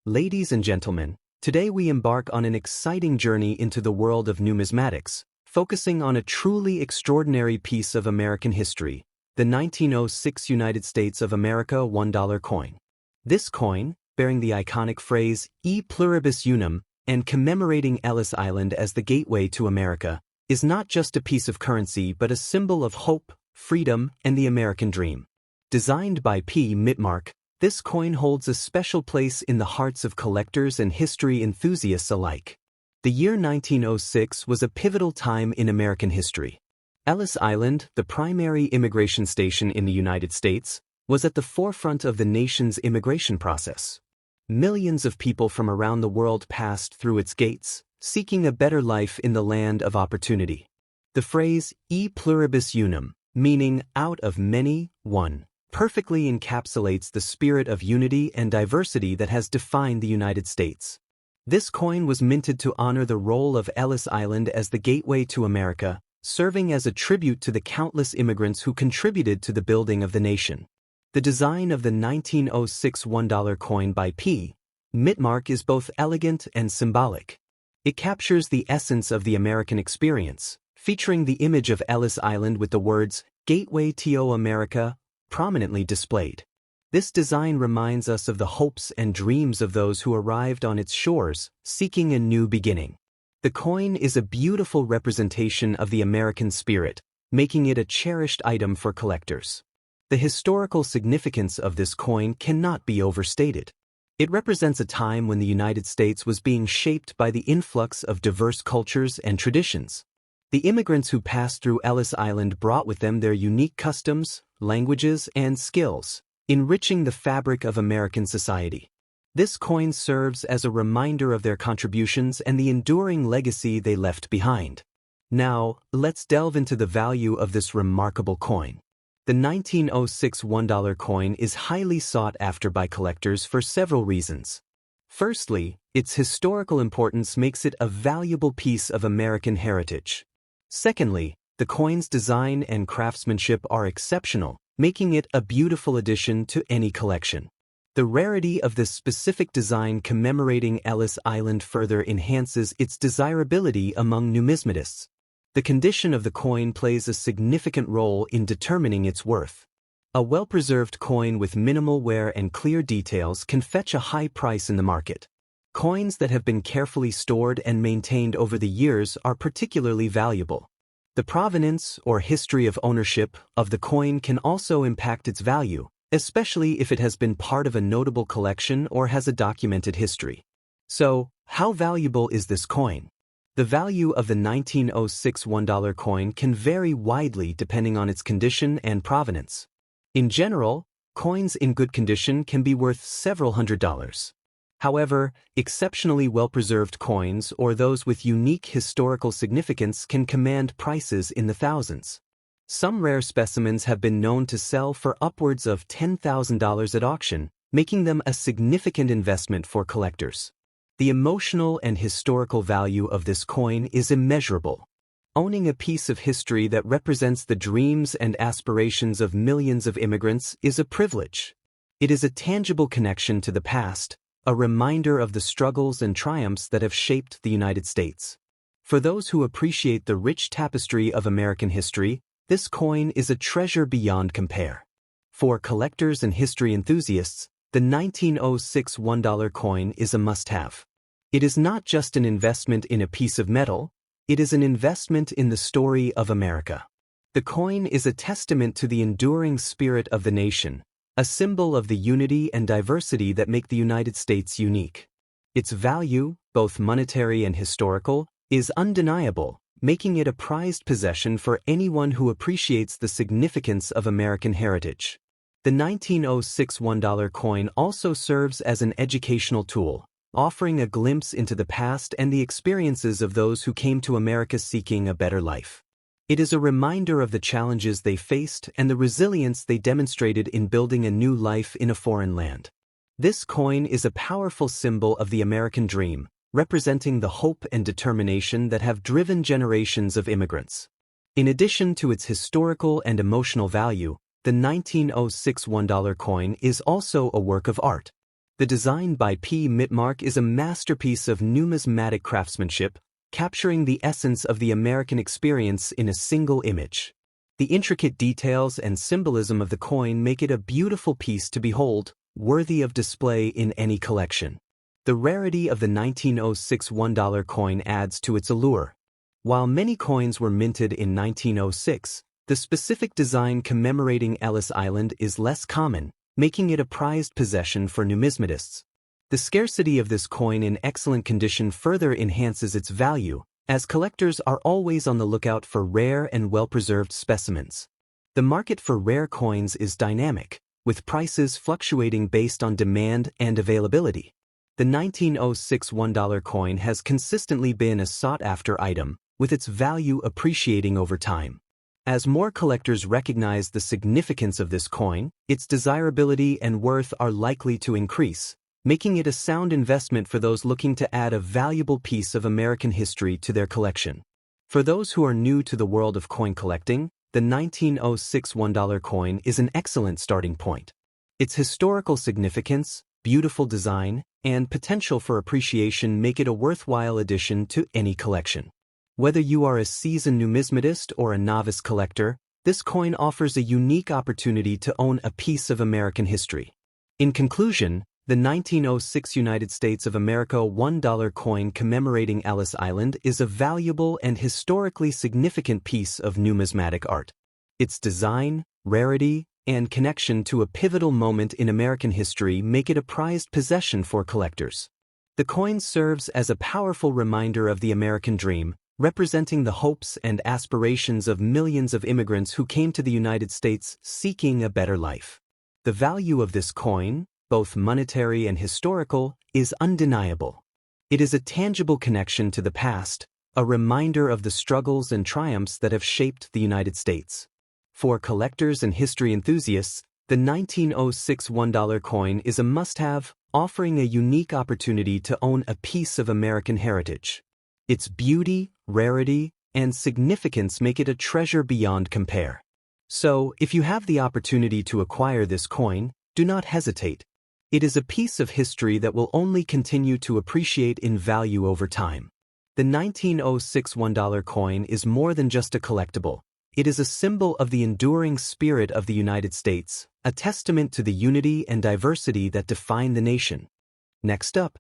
Ladies and gentlemen, today we embark on an exciting journey into the world of numismatics, focusing on a truly extraordinary piece of American history, the 1906 United States of America $1 coin. This coin, bearing the iconic phrase E pluribus unum and commemorating Ellis Island as the gateway to America, is not just a piece of currency but a symbol of hope, freedom, and the American dream. Designed by P. Mitmark, this coin holds a special place in the hearts of collectors and history enthusiasts alike. The year 1906 was a pivotal time in American history. Ellis Island, the primary immigration station in the United States, was at the forefront of the nation's immigration process. Millions of people from around the world passed through its gates, seeking a better life in the land of opportunity. The phrase E pluribus unum, meaning out of many, one, perfectly encapsulates the spirit of unity and diversity that has defined the United States. This coin was minted to honor the role of Ellis Island as the gateway to America, serving as a tribute to the countless immigrants who contributed to the building of the nation. The design of the 1906 $1 coin by P. Mitmark is both elegant and symbolic. It captures the essence of the American experience, featuring the image of Ellis Island with the words, Gateway to America, prominently displayed. This design reminds us of the hopes and dreams of those who arrived on its shores, seeking a new beginning. The coin is a beautiful representation of the American spirit, making it a cherished item for collectors. The historical significance of this coin cannot be overstated. It represents a time when the United States was being shaped by the influx of diverse cultures and traditions. The immigrants who passed through Ellis Island brought with them their unique customs, languages, and skills, enriching the fabric of American society. This coin serves as a reminder of their contributions and the enduring legacy they left behind. Now, let's delve into the value of this remarkable coin. The 1906 $1 coin is highly sought after by collectors for several reasons. Firstly, its historical importance makes it a valuable piece of American heritage. Secondly, the coin's design and craftsmanship are exceptional, making it a beautiful addition to any collection. The rarity of this specific design commemorating Ellis Island further enhances its desirability among numismatists. The condition of the coin plays a significant role in determining its worth. A well-preserved coin with minimal wear and clear details can fetch a high price in the market. Coins that have been carefully stored and maintained over the years are particularly valuable. The provenance or history of ownership of the coin can also impact its value, especially if it has been part of a notable collection or has a documented history. So, how valuable is this coin? The value of the 1906 $1 coin can vary widely depending on its condition and provenance. In general, coins in good condition can be worth several $100s. However, exceptionally well-preserved coins or those with unique historical significance can command prices in the thousands. Some rare specimens have been known to sell for upwards of $10,000 at auction, making them a significant investment for collectors. The emotional and historical value of this coin is immeasurable. Owning a piece of history that represents the dreams and aspirations of millions of immigrants is a privilege. It is a tangible connection to the past, a reminder of the struggles and triumphs that have shaped the United States. For those who appreciate the rich tapestry of American history, this coin is a treasure beyond compare. For collectors and history enthusiasts, the 1906 $1 coin is a must-have. It is not just an investment in a piece of metal, it is an investment in the story of America. The coin is a testament to the enduring spirit of the nation, a symbol of the unity and diversity that make the United States unique. Its value, both monetary and historical, is undeniable, making it a prized possession for anyone who appreciates the significance of American heritage. The 1906 $1 coin also serves as an educational tool, offering a glimpse into the past and the experiences of those who came to America seeking a better life. It is a reminder of the challenges they faced and the resilience they demonstrated in building a new life in a foreign land. This coin is a powerful symbol of the American dream, representing the hope and determination that have driven generations of immigrants. In addition to its historical and emotional value, the 1906 $1 coin is also a work of art. The design by P. Mitmark is a masterpiece of numismatic craftsmanship, capturing the essence of the American experience in a single image. The intricate details and symbolism of the coin make it a beautiful piece to behold, worthy of display in any collection. The rarity of the 1906 $1 coin adds to its allure. While many coins were minted in 1906, the specific design commemorating Ellis Island is less common, making it a prized possession for numismatists. The scarcity of this coin in excellent condition further enhances its value, as collectors are always on the lookout for rare and well-preserved specimens. The market for rare coins is dynamic, with prices fluctuating based on demand and availability. The 1906 $1 coin has consistently been a sought-after item, with its value appreciating over time. As more collectors recognize the significance of this coin, its desirability and worth are likely to increase, making it a sound investment for those looking to add a valuable piece of American history to their collection. For those who are new to the world of coin collecting, the 1906 $1 coin is an excellent starting point. Its historical significance, beautiful design, and potential for appreciation make it a worthwhile addition to any collection. Whether you are a seasoned numismatist or a novice collector, this coin offers a unique opportunity to own a piece of American history. In conclusion, the 1906 United States of America $1 coin commemorating Ellis Island is a valuable and historically significant piece of numismatic art. Its design, rarity, and connection to a pivotal moment in American history make it a prized possession for collectors. The coin serves as a powerful reminder of the American dream, representing the hopes and aspirations of millions of immigrants who came to the United States seeking a better life. The value of this coin, both monetary and historical, is undeniable. It is a tangible connection to the past, a reminder of the struggles and triumphs that have shaped the United States. For collectors and history enthusiasts, the 1906 $1 coin is a must-have, offering a unique opportunity to own a piece of American heritage. Its beauty, rarity, and significance make it a treasure beyond compare. So, if you have the opportunity to acquire this coin, do not hesitate. It is a piece of history that will only continue to appreciate in value over time. The 1906 $1 coin is more than just a collectible. It is a symbol of the enduring spirit of the United States, a testament to the unity and diversity that define the nation. Next up,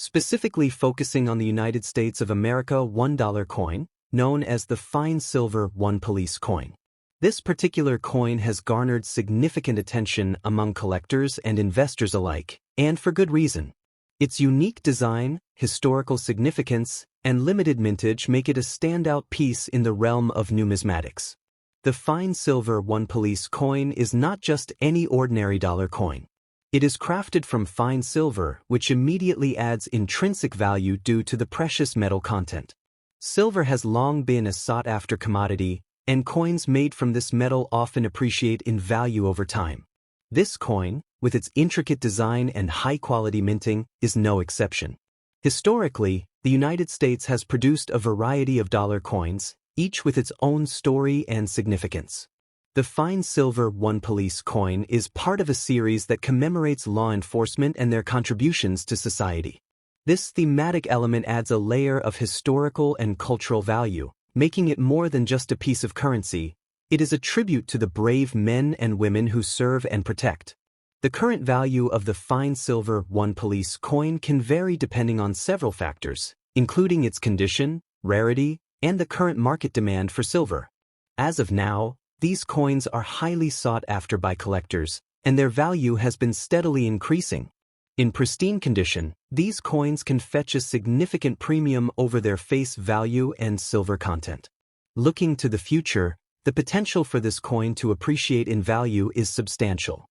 specifically focusing on the United States of America $1 coin, known as the fine silver 1 police coin. This particular coin has garnered significant attention among collectors and investors alike, and for good reason. Its unique design, historical significance, and limited mintage make it a standout piece in the realm of numismatics. The fine silver 1 police coin is not just any ordinary dollar coin. It is crafted from fine silver, which immediately adds intrinsic value due to the precious metal content. Silver has long been a sought-after commodity, and coins made from this metal often appreciate in value over time. This coin, with its intricate design and high-quality minting, is no exception. Historically, the United States has produced a variety of dollar coins, each with its own story and significance. The fine silver 1 police coin is part of a series that commemorates law enforcement and their contributions to society. This thematic element adds a layer of historical and cultural value, making it more than just a piece of currency. It is a tribute to the brave men and women who serve and protect. The current value of the fine silver 1 police coin can vary depending on several factors, including its condition, rarity, and the current market demand for silver. As of now, these coins are highly sought after by collectors, and their value has been steadily increasing. In pristine condition, these coins can fetch a significant premium over their face value and silver content. Looking to the future, the potential for this coin to appreciate in value is substantial.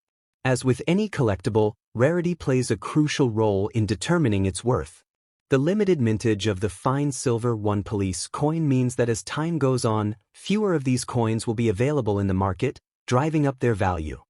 As with any collectible, rarity plays a crucial role in determining its worth. The limited mintage of the fine silver 1 police coin means that as time goes on, fewer of these coins will be available in the market, driving up their value.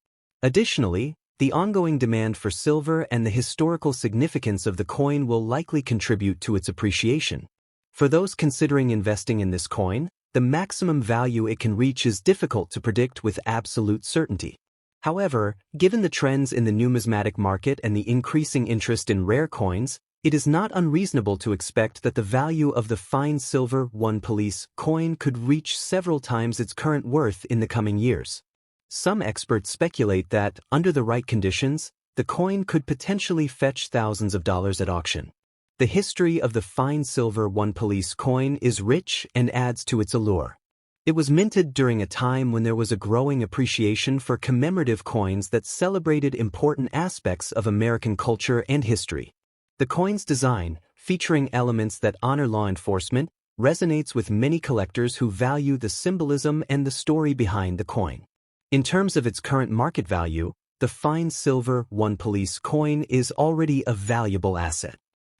Additionally, the ongoing demand for silver and the historical significance of the coin will likely contribute to its appreciation. For those considering investing in this coin, the maximum value it can reach is difficult to predict with absolute certainty. However, given the trends in the numismatic market and the increasing interest in rare coins, it is not unreasonable to expect that the value of the fine silver 1 police coin could reach several times its current worth in the coming years. Some experts speculate that, under the right conditions, the coin could potentially fetch thousands of dollars at auction. The history of the fine silver 1 police coin is rich and adds to its allure. It was minted during a time when there was a growing appreciation for commemorative coins that celebrated important aspects of American culture and history. The coin's design, featuring elements that honor law enforcement, resonates with many collectors who value the symbolism and the story behind the coin. In terms of its current market value, the fine silver 1 police coin is already a valuable asset.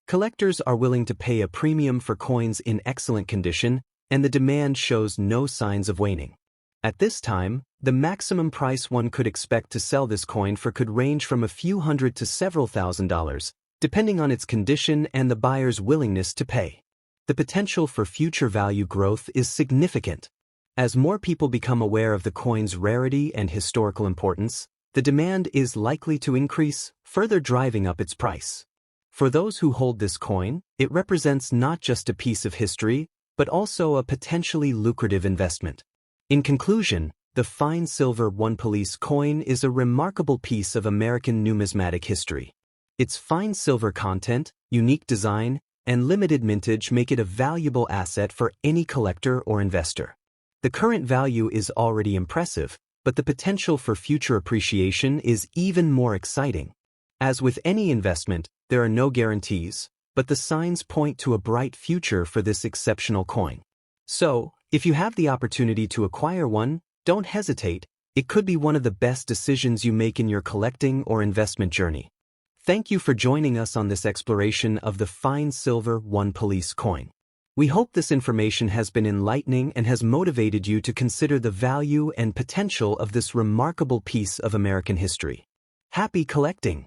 Collectors are willing to pay a premium for coins in excellent condition, and the demand shows no signs of waning. At this time, the maximum price one could expect to sell this coin for could range from a few hundred to several $1,000s, depending on its condition and the buyer's willingness to pay. The potential for future value growth is significant. As more people become aware of the coin's rarity and historical importance, the demand is likely to increase, further driving up its price. For those who hold this coin, it represents not just a piece of history, but also a potentially lucrative investment. In conclusion, the fine silver 1 police coin is a remarkable piece of American numismatic history. Its fine silver content, unique design, and limited mintage make it a valuable asset for any collector or investor. The current value is already impressive, but the potential for future appreciation is even more exciting. As with any investment, there are no guarantees, but the signs point to a bright future for this exceptional coin. So, if you have the opportunity to acquire one, don't hesitate. It could be one of the best decisions you make in your collecting or investment journey. Thank you for joining us on this exploration of the fine silver 1 police coin. We hope this information has been enlightening and has motivated you to consider the value and potential of this remarkable piece of American history. Happy collecting!